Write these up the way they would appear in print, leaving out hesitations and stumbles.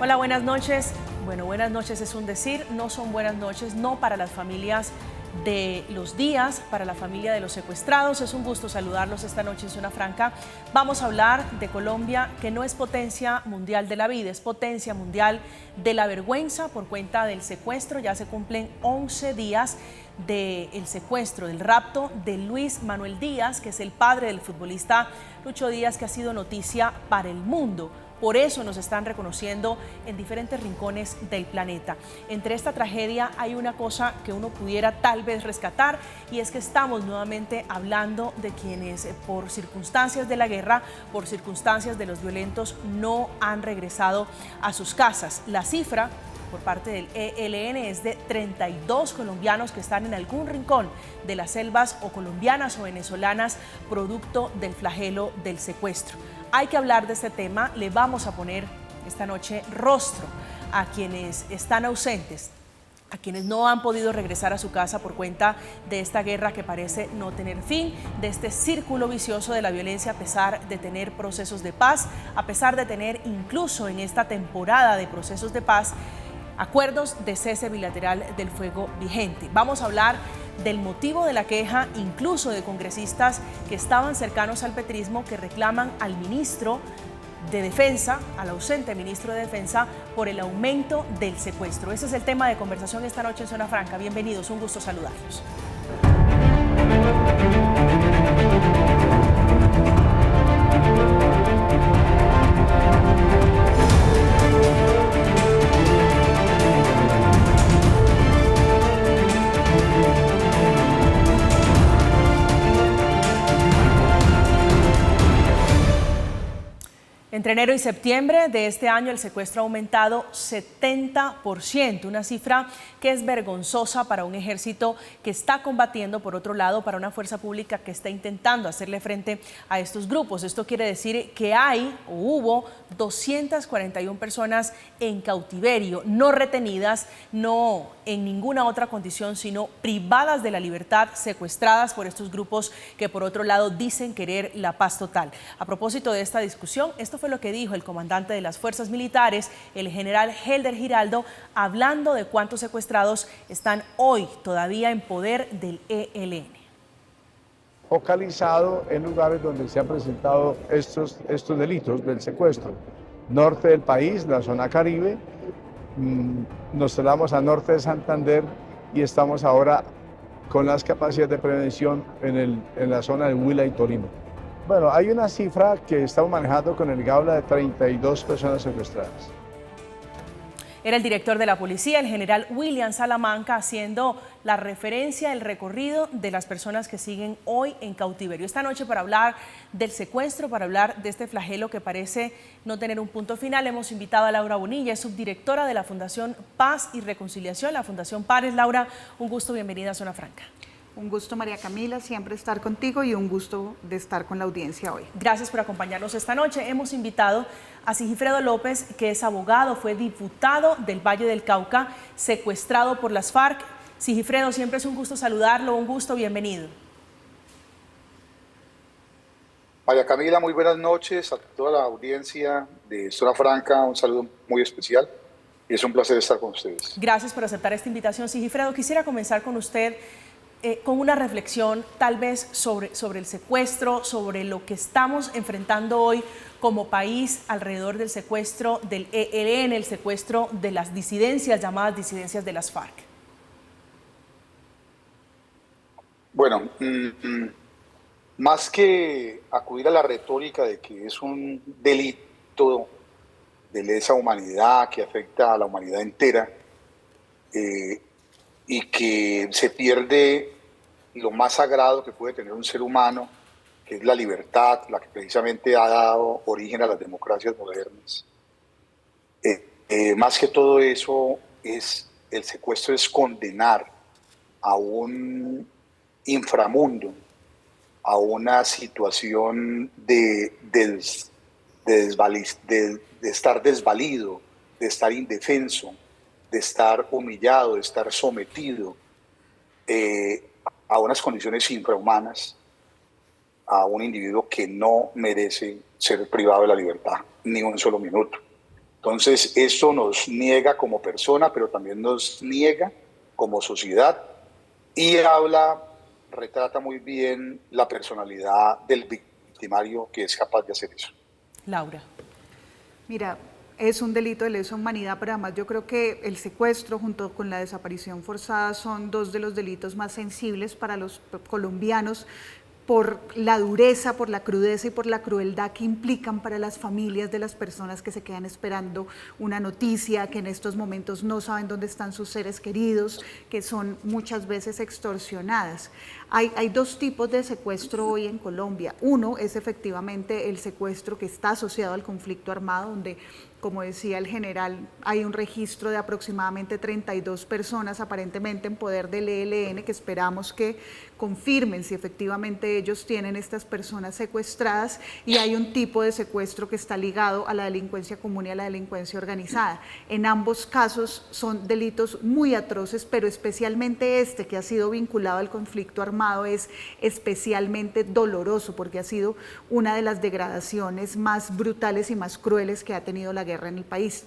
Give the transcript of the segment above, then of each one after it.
Hola, buenas noches. Bueno, buenas noches es un decir, no son buenas noches, no para las familias de los Díaz, para la familia de los secuestrados. Es un gusto saludarlos esta noche en Zona Franca. Vamos a hablar de Colombia, que no es potencia mundial de la vida, es potencia mundial de la vergüenza por cuenta del secuestro. Ya se cumplen 11 días del secuestro, del rapto de Luis Manuel Díaz, que es el padre del futbolista Lucho Díaz, que ha sido noticia para el mundo. Por eso nos están reconociendo en diferentes rincones del planeta. Entre esta tragedia hay una cosa que uno pudiera tal vez rescatar, y es que estamos nuevamente hablando de quienes por circunstancias de la guerra, por circunstancias de los violentos, no han regresado a sus casas. La cifra por parte del ELN es de 32 colombianos que están en algún rincón de las selvas, o colombianas o venezolanas, producto del flagelo del secuestro. Hay que hablar de este tema. Le vamos a poner esta noche rostro a quienes están ausentes, a quienes no han podido regresar a su casa por cuenta de esta guerra que parece no tener fin, de este círculo vicioso de la violencia, a pesar de tener procesos de paz, a pesar de tener incluso en esta temporada de procesos de paz acuerdos de cese bilateral del fuego vigente. Vamos a hablar del motivo de la queja, incluso de congresistas que estaban cercanos al petrismo, que reclaman al ministro de Defensa, al ausente ministro de Defensa, por el aumento del secuestro. Ese es el tema de conversación esta noche en Zona Franca. Bienvenidos, un gusto saludarlos. Entre enero y septiembre de este año el secuestro ha aumentado 70%, una cifra que es vergonzosa para un ejército que está combatiendo, por otro lado, para una fuerza pública que está intentando hacerle frente a estos grupos. Esto quiere decir que hay o hubo 241 personas en cautiverio, no retenidas, no en ninguna otra condición, sino privadas de la libertad, secuestradas por estos grupos que, por otro lado, dicen querer la paz total. A propósito de esta discusión, esto fue lo que dijo el comandante de las fuerzas militares, el general Helder Giraldo, hablando de cuántos secuestrados están hoy todavía en poder del ELN. Focalizado en lugares donde se han presentado estos delitos del secuestro. Norte del país, la zona Caribe, nos trasladamos a norte de Santander y estamos ahora con las capacidades de prevención en la zona de Huila y Tolima. Bueno, hay una cifra que estamos manejando con el GABLA de 32 personas secuestradas. Era el director de la policía, el general William Salamanca, haciendo la referencia al recorrido de las personas que siguen hoy en cautiverio. Esta noche, para hablar del secuestro, para hablar de este flagelo que parece no tener un punto final, hemos invitado a Laura Bonilla, es subdirectora de la Fundación Paz y Reconciliación, la Fundación Pares. Laura, un gusto, bienvenida a Zona Franca. Un gusto, María Camila, siempre estar contigo, y un gusto de estar con la audiencia hoy. Gracias por acompañarnos esta noche. Hemos invitado a Sigifredo López, que es abogado, fue diputado del Valle del Cauca, secuestrado por las FARC. Sigifredo, siempre es un gusto saludarlo, un gusto, bienvenido. María Camila, muy buenas noches a toda la audiencia de Zona Franca, un saludo muy especial y es un placer estar con ustedes. Gracias por aceptar esta invitación, Sigifredo. Quisiera comenzar con usted con una reflexión tal vez sobre el secuestro, sobre lo que estamos enfrentando hoy como país alrededor del secuestro del ELN, el secuestro de las disidencias, llamadas disidencias de las FARC. Bueno, más que acudir a la retórica de que es un delito de lesa humanidad que afecta a la humanidad entera, y que se pierde lo más sagrado que puede tener un ser humano, que es la libertad, la que precisamente ha dado origen a las democracias modernas. Más que todo eso, el secuestro es condenar a un inframundo, a una situación de estar desvalido, de estar indefenso, de estar humillado, de estar sometido a unas condiciones infrahumanas, a un individuo que no merece ser privado de la libertad ni un solo minuto. Entonces, esto nos niega como persona, pero también nos niega como sociedad y retrata muy bien la personalidad del victimario que es capaz de hacer eso. Laura. Mira, es un delito de lesa humanidad, pero además yo creo que el secuestro junto con la desaparición forzada son dos de los delitos más sensibles para los colombianos por la dureza, por la crudeza y por la crueldad que implican para las familias de las personas que se quedan esperando una noticia, que en estos momentos no saben dónde están sus seres queridos, que son muchas veces extorsionadas. Hay dos tipos de secuestro hoy en Colombia. Uno es efectivamente el secuestro que está asociado al conflicto armado, donde, como decía el general, hay un registro de aproximadamente 32 personas aparentemente en poder del ELN, que esperamos que confirmen si efectivamente ellos tienen estas personas secuestradas, y hay un tipo de secuestro que está ligado a la delincuencia común y a la delincuencia organizada. En ambos casos son delitos muy atroces, pero especialmente este que ha sido vinculado al conflicto armado es especialmente doloroso porque ha sido una de las degradaciones más brutales y más crueles que ha tenido la guerra en el país.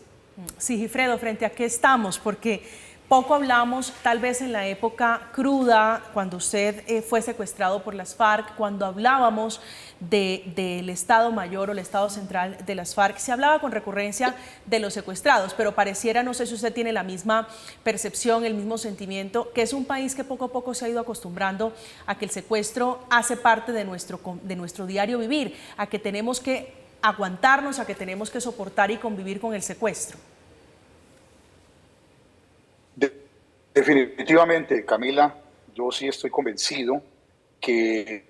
Sí, Gifredo, ¿frente a qué estamos? Porque poco hablamos, tal vez en la época cruda, cuando usted fue secuestrado por las FARC, cuando hablábamos del Estado Mayor o el Estado Central de las FARC, se hablaba con recurrencia de los secuestrados, pero pareciera, no sé si usted tiene la misma percepción, el mismo sentimiento, que es un país que poco a poco se ha ido acostumbrando a que el secuestro hace parte de nuestro diario vivir, a que tenemos que aguantarnos, a que tenemos que soportar y convivir con el secuestro. Definitivamente, Camila, yo sí estoy convencido que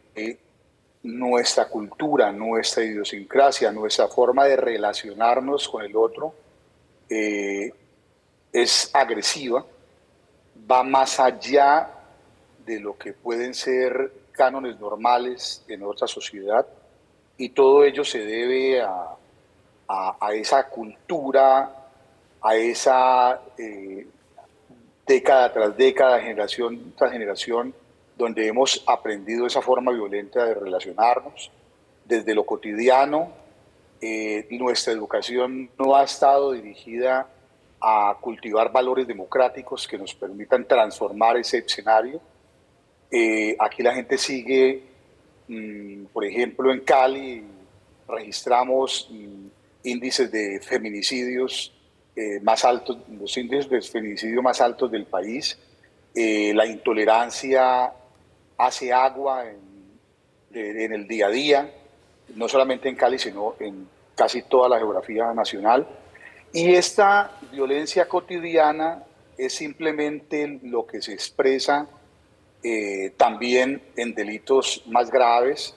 nuestra cultura, nuestra idiosincrasia, nuestra forma de relacionarnos con el otro es agresiva, va más allá de lo que pueden ser cánones normales en otra sociedad, y todo ello se debe a esa cultura, a esa década tras década, generación tras generación, donde hemos aprendido esa forma violenta de relacionarnos desde lo cotidiano. Nuestra educación no ha estado dirigida a cultivar valores democráticos que nos permitan transformar ese escenario. Aquí la gente sigue, por ejemplo, en Cali registramos índices de feminicidios más altos, los índices de feminicidio más altos del país. La intolerancia hace agua en el día a día, no solamente en Cali, sino en casi toda la geografía nacional. Y esta violencia cotidiana es simplemente lo que se expresa también en delitos más graves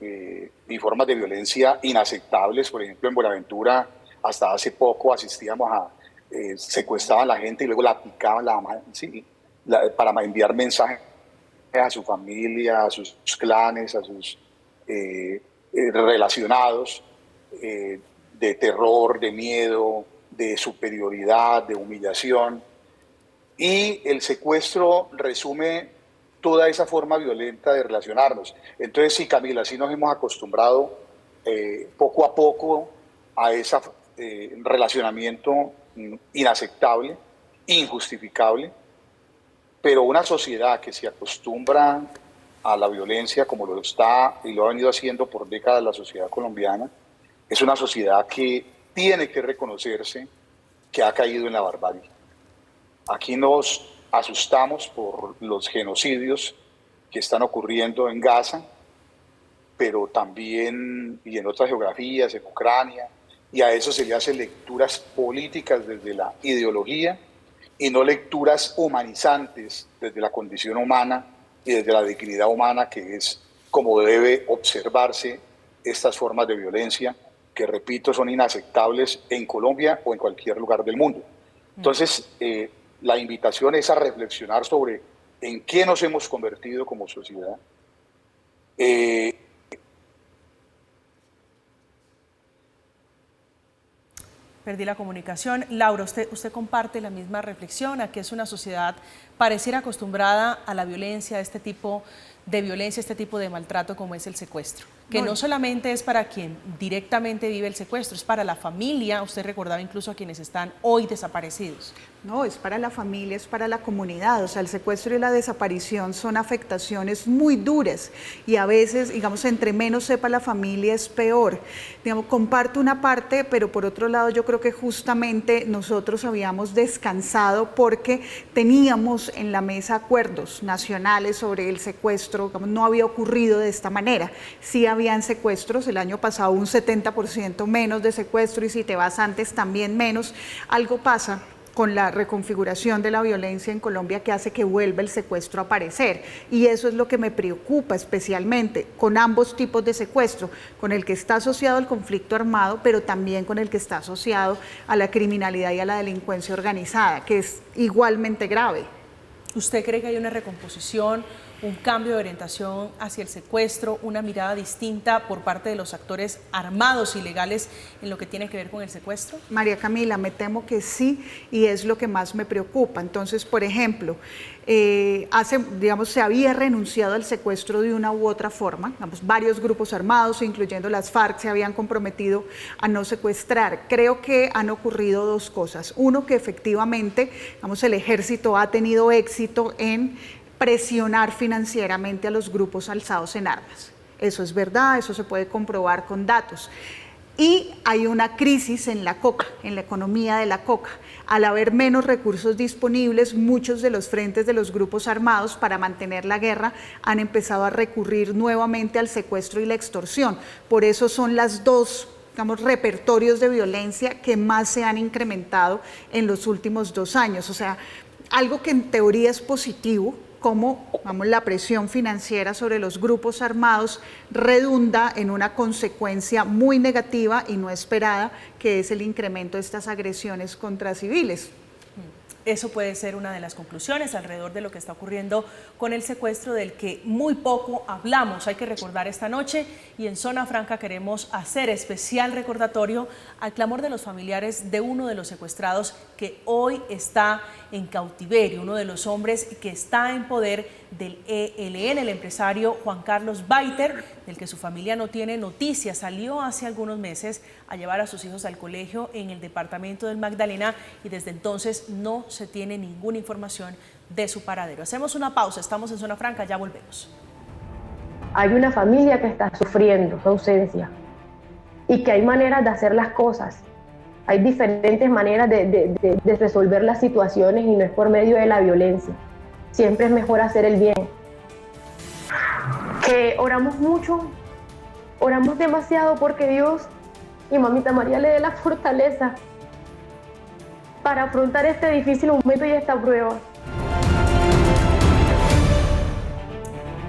y formas de violencia inaceptables. Por ejemplo, en Buenaventura, hasta hace poco asistíamos a secuestraban a la gente y luego la picaban para enviar mensajes a su familia, a sus clanes, a sus relacionados, de terror, de miedo, de superioridad, de humillación. Y el secuestro resume toda esa forma violenta de relacionarnos. Entonces, sí, Camila, sí nos hemos acostumbrado poco a poco a ese relacionamiento inaceptable, injustificable, pero una sociedad que se acostumbra a la violencia como lo está y lo ha venido haciendo por décadas la sociedad colombiana, es una sociedad que tiene que reconocerse que ha caído en la barbarie. Aquí nos asustamos por los genocidios que están ocurriendo en Gaza, pero también y en otras geografías, en Ucrania, y a eso se le hacen lecturas políticas desde la ideología y no lecturas humanizantes desde la condición humana y desde la dignidad humana, que es como debe observarse estas formas de violencia que, repito, son inaceptables en Colombia o en cualquier lugar del mundo. Entonces, la invitación es a reflexionar sobre en qué nos hemos convertido como sociedad. Perdí la comunicación. Laura, ¿usted comparte la misma reflexión, a que es una sociedad pareciera acostumbrada a la violencia, a este tipo de violencia, este tipo de maltrato como es el secuestro, que no solamente es para quien directamente vive el secuestro, es para la familia. Usted recordaba incluso a quienes están hoy desaparecidos. No, es para la familia, es para la comunidad. O sea, el secuestro y la desaparición son afectaciones muy duras y a veces, digamos, entre menos sepa la familia es peor. Digamos, comparto una parte, pero por otro lado yo creo que justamente nosotros habíamos descansado porque teníamos en la mesa acuerdos nacionales sobre el secuestro. Digamos, no había ocurrido de esta manera. Sí habían secuestros, el año pasado un 70% menos de secuestro, y si te vas antes también menos. Algo pasa con la reconfiguración de la violencia en Colombia que hace que vuelva el secuestro a aparecer, y eso es lo que me preocupa especialmente con ambos tipos de secuestro, con el que está asociado al conflicto armado, pero también con el que está asociado a la criminalidad y a la delincuencia organizada, que es igualmente grave. ¿Usted cree que hay una recomposición, un cambio de orientación hacia el secuestro, una mirada distinta por parte de los actores armados y legales en lo que tiene que ver con el secuestro? María Camila, me temo que sí, y es lo que más me preocupa. Entonces, por ejemplo, se había renunciado al secuestro de una u otra forma. Varios grupos armados, incluyendo las FARC, se habían comprometido a no secuestrar. Creo que han ocurrido dos cosas. Uno, que efectivamente, el ejército ha tenido éxito en presionar financieramente a los grupos alzados en armas. Eso es verdad, eso se puede comprobar con datos. Y hay una crisis en la coca, en la economía de la coca. Al haber menos recursos disponibles, muchos de los frentes de los grupos armados para mantener la guerra han empezado a recurrir nuevamente al secuestro y la extorsión. Por eso son las dos, repertorios de violencia que más se han incrementado en los últimos 2 años. O sea, algo que en teoría es positivo, como la presión financiera sobre los grupos armados redunda en una consecuencia muy negativa y no esperada, que es el incremento de estas agresiones contra civiles. Eso puede ser una de las conclusiones alrededor de lo que está ocurriendo con el secuestro, del que muy poco hablamos. Hay que recordar esta noche, y en Zona Franca queremos hacer especial recordatorio al clamor de los familiares de uno de los secuestrados que hoy está en cautiverio, uno de los hombres que está en poder del ELN, el empresario Juan Carlos Baiter, del que su familia no tiene noticias. Salió hace algunos meses a llevar a sus hijos al colegio en el departamento del Magdalena, y desde entonces no se tiene ninguna información de su paradero. Hacemos una pausa, estamos en Zona Franca, ya volvemos. Hay una familia que está sufriendo su ausencia y que hay maneras de hacer las cosas. Hay diferentes maneras de resolver las situaciones, y no es por medio de la violencia. Siempre es mejor hacer el bien. Que oramos mucho, oramos demasiado porque Dios y Mamita María le dé la fortaleza para afrontar este difícil momento y esta prueba.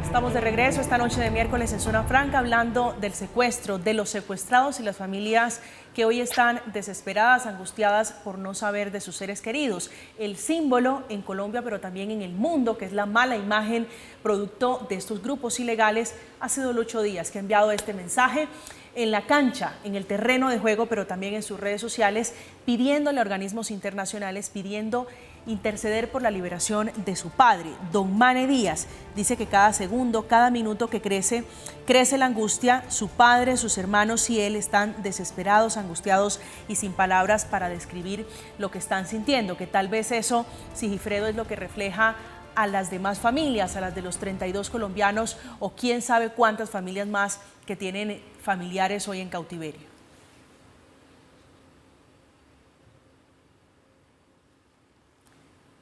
Estamos de regreso esta noche de miércoles en Zona Franca, hablando del secuestro, de los secuestrados y las familias que hoy están desesperadas, angustiadas por no saber de sus seres queridos. El símbolo en Colombia, pero también en el mundo, que es la mala imagen producto de estos grupos ilegales, ha sido el 8 días que ha enviado este mensaje en la cancha, en el terreno de juego, pero también en sus redes sociales, pidiéndole a organismos internacionales, pidiendo interceder por la liberación de su padre. Don Mane Díaz dice que cada segundo, cada minuto que crece la angustia. Su padre, sus hermanos y él están desesperados, angustiados y sin palabras para describir lo que están sintiendo, que tal vez eso, Sigifredo, es lo que refleja a las demás familias, a las de los 32 colombianos, o quién sabe cuántas familias más que tienen familiares hoy en cautiverio.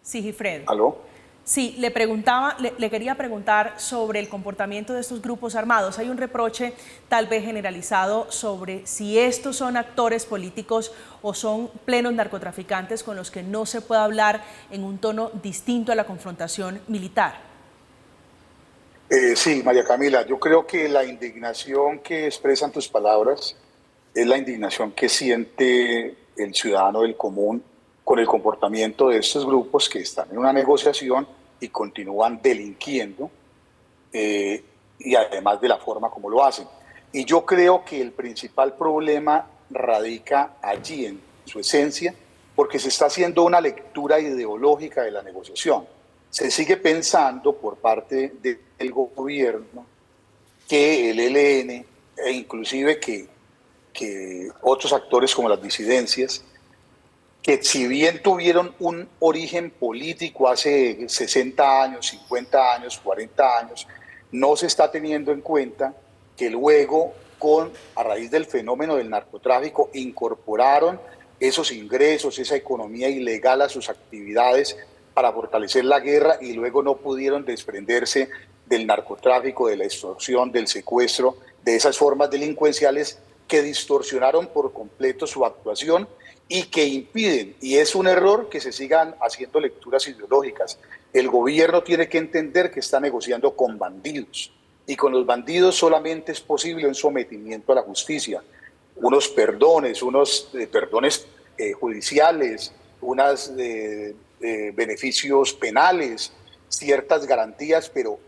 Sigifredo. ¿Aló? Sí, le quería preguntar sobre el comportamiento de estos grupos armados. Hay un reproche tal vez generalizado sobre si estos son actores políticos o son plenos narcotraficantes con los que no se puede hablar en un tono distinto a la confrontación militar. Sí, María Camila, yo creo que la indignación que expresan tus palabras es la indignación que siente el ciudadano del común con el comportamiento de estos grupos que están en una negociación y continúan delinquiendo, y además de la forma como lo hacen. Y yo creo que el principal problema radica allí, en su esencia, porque se está haciendo una lectura ideológica de la negociación. se sigue pensando por parte del gobierno que el ELN e inclusive que otros actores como las disidencias, que si bien tuvieron un origen político hace 60 años, 50 años, 40 años, no se está teniendo en cuenta que luego, a raíz del fenómeno del narcotráfico, incorporaron esos ingresos, esa economía ilegal a sus actividades para fortalecer la guerra y luego no pudieron desprenderse del narcotráfico, de la extorsión, del secuestro, de esas formas delincuenciales que distorsionaron por completo su actuación y que impiden, y es un error, que se sigan haciendo lecturas ideológicas. El gobierno tiene que entender que está negociando con bandidos y con los bandidos solamente es posible un sometimiento a la justicia, unos perdones, judiciales, unos beneficios penales, ciertas garantías, pero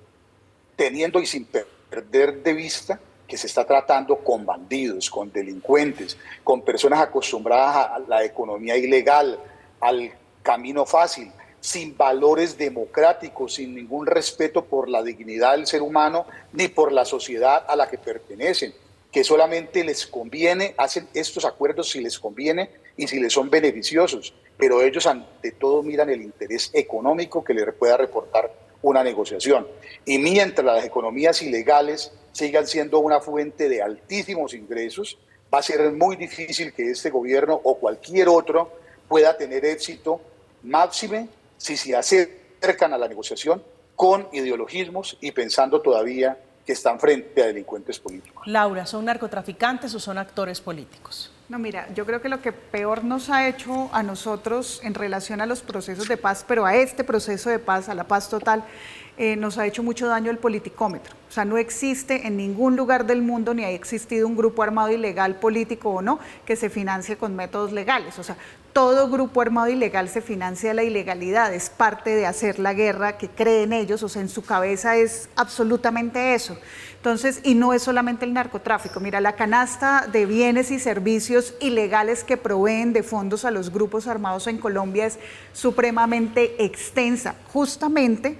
teniendo y sin perder de vista que se está tratando con bandidos, con delincuentes, con personas acostumbradas a la economía ilegal, al camino fácil, sin valores democráticos, sin ningún respeto por la dignidad del ser humano ni por la sociedad a la que pertenecen, que solamente les conviene, hacen estos acuerdos si les conviene y si les son beneficiosos, pero ellos ante todo miran el interés económico que les pueda reportar una negociación. Y mientras las economías ilegales sigan siendo una fuente de altísimos ingresos, va a ser muy difícil que este gobierno o cualquier otro pueda tener éxito, máxime si se acercan a la negociación con ideologismos y pensando todavía que están frente a delincuentes políticos. Laura, ¿son narcotraficantes o son actores políticos? No, mira, yo creo que lo que peor nos ha hecho a nosotros en relación a los procesos de paz, pero a este proceso de paz, a la paz total, nos ha hecho mucho daño el politicómetro. O sea, no existe en ningún lugar del mundo, ni ha existido un grupo armado ilegal, político o no, que se financie con métodos legales. O sea, todo grupo armado ilegal se financia la ilegalidad, es parte de hacer la guerra que creen ellos, o sea, en su cabeza es absolutamente eso. Entonces, y no es solamente el narcotráfico, mira, la canasta de bienes y servicios ilegales que proveen de fondos a los grupos armados en Colombia es supremamente extensa, justamente.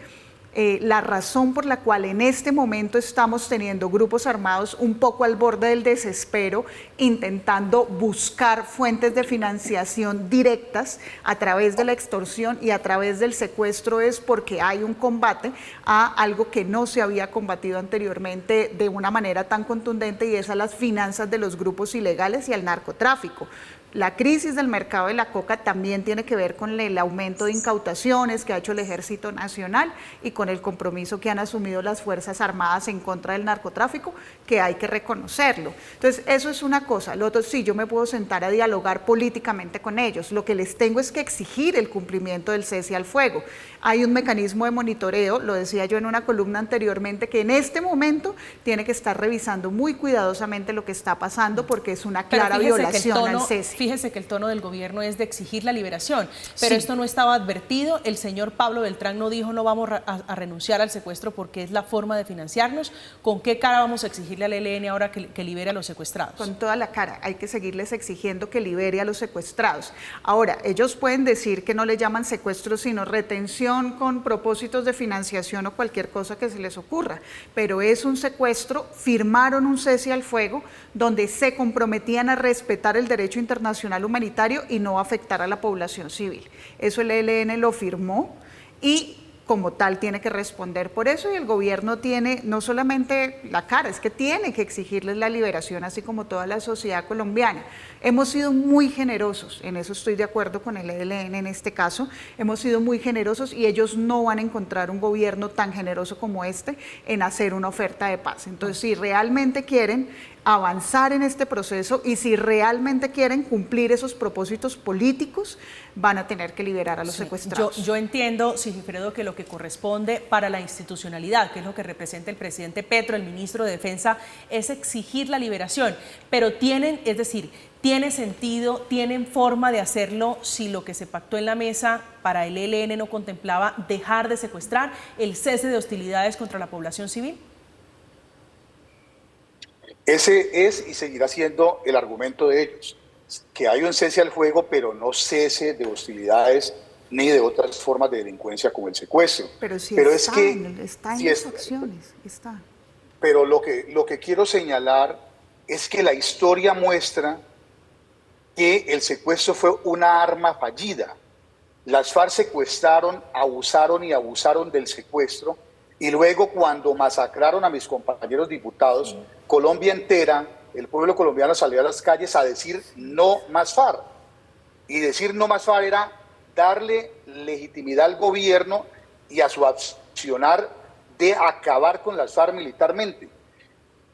La razón por la cual en este momento estamos teniendo grupos armados un poco al borde del desespero, intentando buscar fuentes de financiación directas a través de la extorsión y a través del secuestro, es porque hay un combate a algo que no se había combatido anteriormente de una manera tan contundente, y es a las finanzas de los grupos ilegales y al narcotráfico. La crisis del mercado de la coca también tiene que ver con el aumento de incautaciones que ha hecho el Ejército Nacional y con el compromiso que han asumido las Fuerzas Armadas en contra del narcotráfico, que hay que reconocerlo. Entonces, eso es una cosa. Lo otro, sí, yo me puedo sentar a dialogar políticamente con ellos. Lo que les tengo es que exigir el cumplimiento del cese al fuego. Hay un mecanismo de monitoreo, lo decía yo en una columna anteriormente, que en este momento tiene que estar revisando muy cuidadosamente lo que está pasando, porque es una clara violación al cese. Fíjese que el tono del gobierno es de exigir la liberación, pero sí, esto no estaba advertido. El señor Pablo Beltrán no dijo no vamos a renunciar al secuestro porque es la forma de financiarnos. ¿Con qué cara vamos a exigirle al ELN ahora que libere a los secuestrados? Con toda la cara, hay que seguirles exigiendo que libere a los secuestrados. Ahora, ellos pueden decir que no le llaman secuestro sino retención con propósitos de financiación o cualquier cosa que se les ocurra, pero es un secuestro. Firmaron un cese al fuego donde se comprometían a respetar el derecho internacional humanitario y no afectar a la población civil. Eso el ELN lo firmó y como tal tiene que responder por eso, y el gobierno tiene no solamente la cara, es que tiene que exigirles la liberación, así como toda la sociedad colombiana. Hemos sido muy generosos, en eso estoy de acuerdo con el ELN en este caso, hemos sido muy generosos y ellos no van a encontrar un gobierno tan generoso como este en hacer una oferta de paz. Entonces, si realmente quieren avanzar en este proceso y si realmente quieren cumplir esos propósitos políticos, van a tener que liberar a los secuestrados. Yo entiendo, Sigifredo, que lo que corresponde para la institucionalidad, que es lo que representa el presidente Petro, el ministro de Defensa, es exigir la liberación, pero tienen, es decir, ¿tiene sentido, tienen forma de hacerlo si lo que se pactó en la mesa para el ELN no contemplaba dejar de secuestrar, el cese de hostilidades contra la población civil? Ese es y seguirá siendo el argumento de ellos, que hay un cese al fuego, pero no cese de hostilidades ni de otras formas de delincuencia como el secuestro. Pero si Pero está, es que, está en si las es, acciones, está. pero lo que quiero señalar es que la historia muestra que el secuestro fue una arma fallida. Las FARC secuestraron, abusaron y abusaron del secuestro, y luego cuando masacraron a mis compañeros diputados, Colombia entera, el pueblo colombiano salió a las calles a decir no más FARC. Y decir no más FARC era darle legitimidad al gobierno y a su accionar de acabar con las FARC militarmente.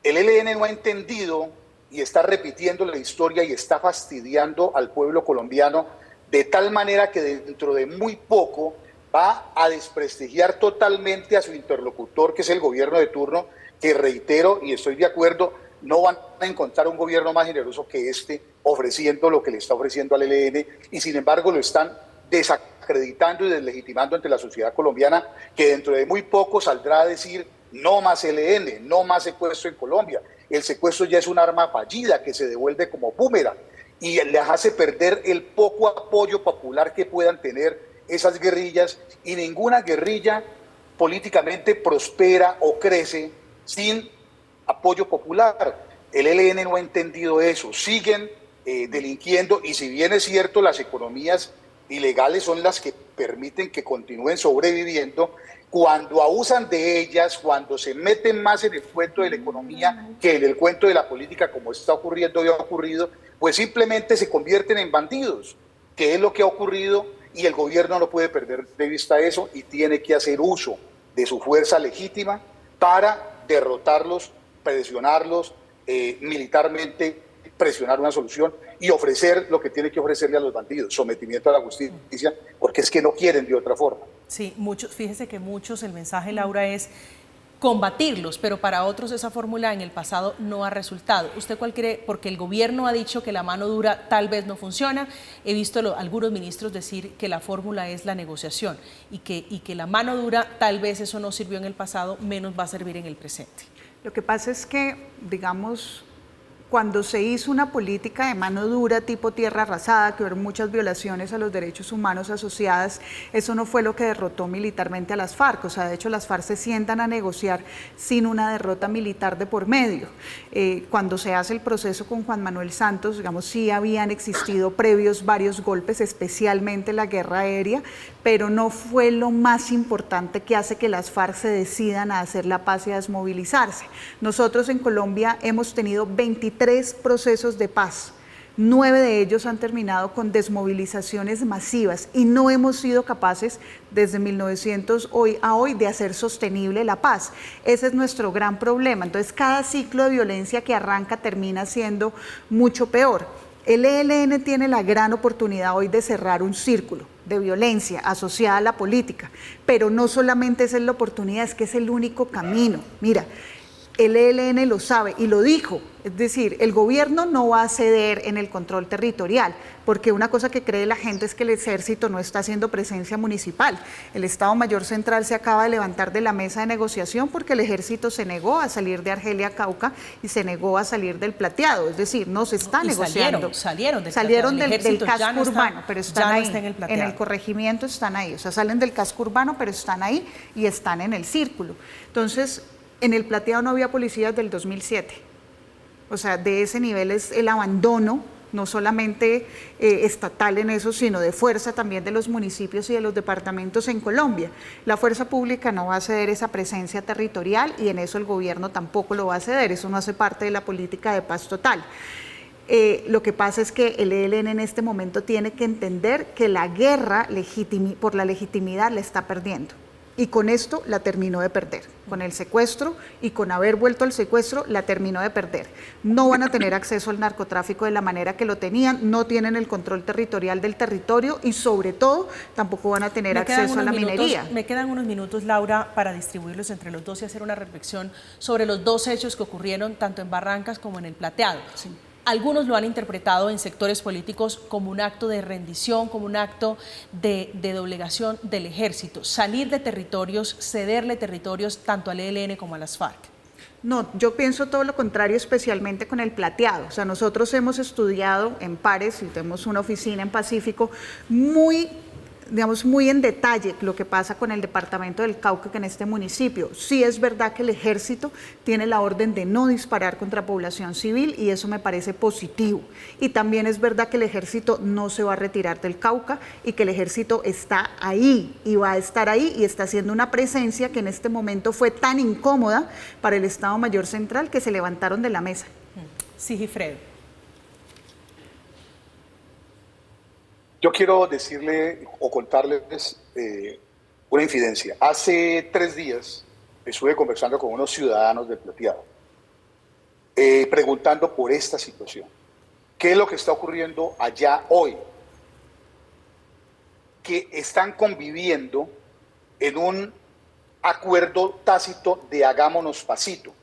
El ELN no ha entendido y está repitiendo la historia y está fastidiando al pueblo colombiano de tal manera que dentro de muy poco va a desprestigiar totalmente a su interlocutor, que es el gobierno de turno, que reitero y estoy de acuerdo, no van a encontrar un gobierno más generoso que este ofreciendo lo que le está ofreciendo al ELN, y sin embargo lo están desacreditando y deslegitimando ante la sociedad colombiana, que dentro de muy poco saldrá a decir no más ELN, no más secuestro en Colombia. El secuestro ya es un arma fallida que se devuelve como boomerang y les hace perder el poco apoyo popular que puedan tener esas guerrillas, y ninguna guerrilla políticamente prospera o crece sin apoyo popular. El ELN no ha entendido eso, siguen delinquiendo, y si bien es cierto las economías ilegales son las que permiten que continúen sobreviviendo, cuando abusan de ellas, cuando se meten más en el cuento de la economía que en el cuento de la política, como está ocurriendo y ha ocurrido, pues simplemente se convierten en bandidos, que es lo que ha ocurrido, y el gobierno no puede perder de vista eso y tiene que hacer uso de su fuerza legítima para derrotarlos, presionarlos militarmente, presionar una solución y ofrecer lo que tiene que ofrecerle a los bandidos, sometimiento a la justicia, porque es que no quieren de otra forma. Sí, fíjese que muchos, el mensaje, Laura, es combatirlos, pero para otros esa fórmula en el pasado no ha resultado. ¿Usted cuál cree? Porque el gobierno ha dicho que la mano dura tal vez no funciona. He visto algunos ministros decir que la fórmula es la negociación y que la mano dura tal vez eso no sirvió en el pasado, menos va a servir en el presente. Lo que pasa es que, digamos, cuando se hizo una política de mano dura tipo tierra arrasada, que hubo muchas violaciones a los derechos humanos asociadas, eso no fue lo que derrotó militarmente a las FARC. O sea, de hecho las FARC se sientan a negociar sin una derrota militar de por medio. Cuando se hace el proceso con Juan Manuel Santos, digamos, sí habían existido previos varios golpes, especialmente la guerra aérea, pero no fue lo más importante que hace que las FARC se decidan a hacer la paz y a desmovilizarse. Nosotros en Colombia hemos tenido 23 procesos de paz. 9 de ellos han terminado con desmovilizaciones masivas y no hemos sido capaces desde 1900 a hoy de hacer sostenible la paz. Ese es nuestro gran problema. Entonces cada ciclo de violencia que arranca termina siendo mucho peor. El ELN tiene la gran oportunidad hoy de cerrar un círculo de violencia asociada a la política, pero no solamente esa es la oportunidad, es que es el único camino. Mira, el ELN lo sabe y lo dijo, es decir, el gobierno no va a ceder en el control territorial, porque una cosa que cree la gente es que el ejército no está haciendo presencia municipal. El Estado Mayor Central se acaba de levantar de la mesa de negociación porque el ejército se negó a salir de Argelia a Cauca y se negó a salir del Plateado, es decir, no se está negociando. Salieron del casco urbano, pero están ahí, en el corregimiento están ahí, o sea, salen del casco urbano, pero están ahí y están en el círculo. Entonces, en el Plateado no había policías del 2007, o sea, de ese nivel es el abandono, no solamente estatal en eso, sino de fuerza también de los municipios y de los departamentos en Colombia. La fuerza pública no va a ceder esa presencia territorial y en eso el gobierno tampoco lo va a ceder, eso no hace parte de la política de paz total. Lo que pasa es que el ELN en este momento tiene que entender que la guerra por la legitimidad la está perdiendo. Y con esto la terminó de perder, con el secuestro y con haber vuelto al secuestro la terminó de perder. No van a tener acceso al narcotráfico de la manera que lo tenían, no tienen el control territorial del territorio y sobre todo tampoco van a tener acceso a la minería. Me quedan unos minutos, Laura, para distribuirlos entre los dos y hacer una reflexión sobre los dos hechos que ocurrieron tanto en Barrancas como en el Plateado. Sí. Algunos lo han interpretado en sectores políticos como un acto de rendición, como un acto de doblegación del ejército, salir de territorios, cederle territorios tanto al ELN como a las FARC. No, yo pienso todo lo contrario, especialmente con el Plateado. O sea, nosotros hemos estudiado en pares y tenemos una oficina en Pacífico muy digamos, muy en detalle lo que pasa con el departamento del Cauca, que en este municipio. Sí es verdad que el ejército tiene la orden de no disparar contra población civil y eso me parece positivo. Y también es verdad que el ejército no se va a retirar del Cauca y que el ejército está ahí y va a estar ahí y está haciendo una presencia que en este momento fue tan incómoda para el Estado Mayor Central que se levantaron de la mesa. Sigifredo. Yo quiero decirle o contarles una infidencia. Hace 3 días estuve conversando con unos ciudadanos del Plateado, preguntando por esta situación. ¿Qué es lo que está ocurriendo allá hoy? Que están conviviendo en un acuerdo tácito de hagámonos pasito.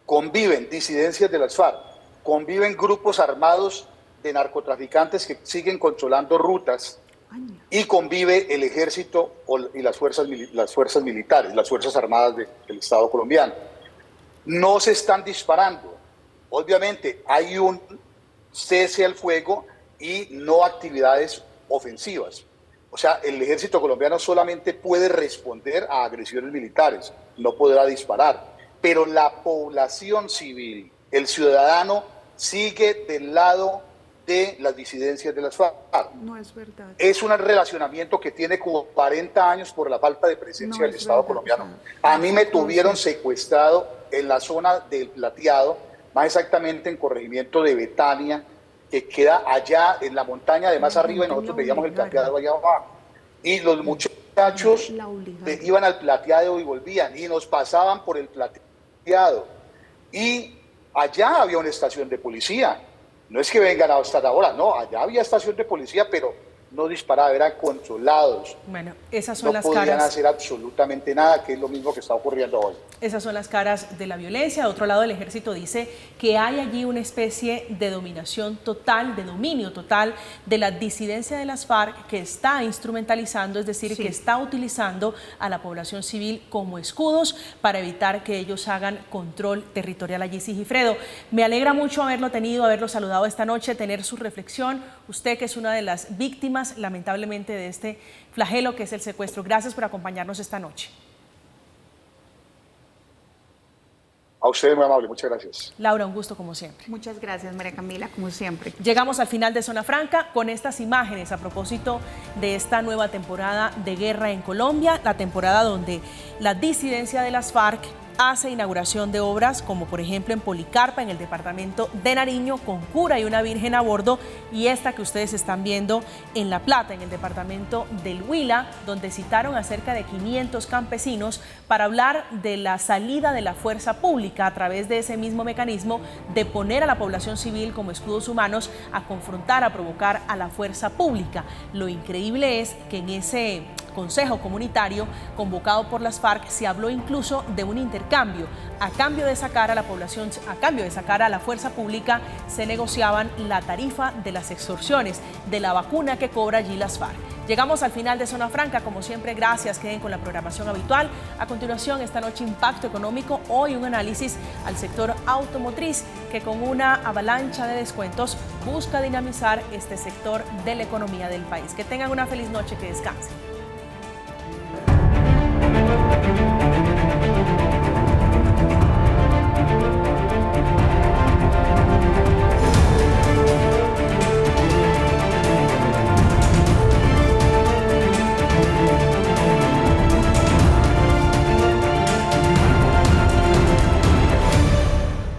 Conviven disidencias de las FARC, conviven grupos armados de narcotraficantes que siguen controlando rutas y convive el ejército y las fuerzas militares, las fuerzas armadas del Estado colombiano. No se están disparando. Obviamente hay un cese al fuego y no actividades ofensivas. O sea, el ejército colombiano solamente puede responder a agresiones militares, no podrá disparar. Pero la población civil, el ciudadano, sigue del lado de las disidencias de las FARC. No es verdad. Es un relacionamiento que tiene como 40 años por la falta de presencia del Estado colombiano. A mí me tuvieron secuestrado en la zona del Plateado, más exactamente en corregimiento de Betania, que queda allá en la montaña de más arriba y nosotros veíamos el Plateado allá abajo. Y los muchachos iban al Plateado y volvían y nos pasaban por el Plateado. Y allá había una estación de policía. No es que vengan hasta ahora, no, allá había estación de policía, pero no disparaban, eran controlados. Bueno, esas son las caras. No podían hacer absolutamente nada, que es lo mismo que está ocurriendo hoy. Esas son las caras de la violencia. De otro lado, el ejército dice que hay allí una especie de dominación total, de dominio total de la disidencia de las FARC que está instrumentalizando, es decir, que está utilizando a la población civil como escudos para evitar que ellos hagan control territorial allí. Sigifredo, me alegra mucho haberlo tenido, haberlo saludado esta noche, tener su reflexión. Usted que es una de las víctimas, lamentablemente, de este flagelo que es el secuestro. Gracias por acompañarnos esta noche. A usted, muy amable, muchas gracias. Laura, un gusto como siempre. Muchas gracias, María Camila, como siempre. Llegamos al final de Zona Franca con estas imágenes a propósito de esta nueva temporada de guerra en Colombia, la temporada donde la disidencia de las FARC hace inauguración de obras como por ejemplo en Policarpa, en el departamento de Nariño, con cura y una virgen a bordo, y esta que ustedes están viendo en La Plata, en el departamento del Huila, donde citaron a cerca de 500 campesinos para hablar de la salida de la fuerza pública a través de ese mismo mecanismo de poner a la población civil como escudos humanos a confrontar, a provocar a la fuerza pública. Lo increíble es que en ese consejo comunitario convocado por las FARC se habló incluso de un intercambio. A cambio de sacar a la población, a cambio de sacar a la fuerza pública, se negociaban la tarifa de las extorsiones, de la vacuna que cobra allí las FARC. Llegamos al final de Zona Franca, como siempre, gracias, queden con la programación habitual. A continuación, esta noche, impacto económico, hoy un análisis al sector automotriz, que con una avalancha de descuentos busca dinamizar este sector de la economía del país. Que tengan una feliz noche, que descansen.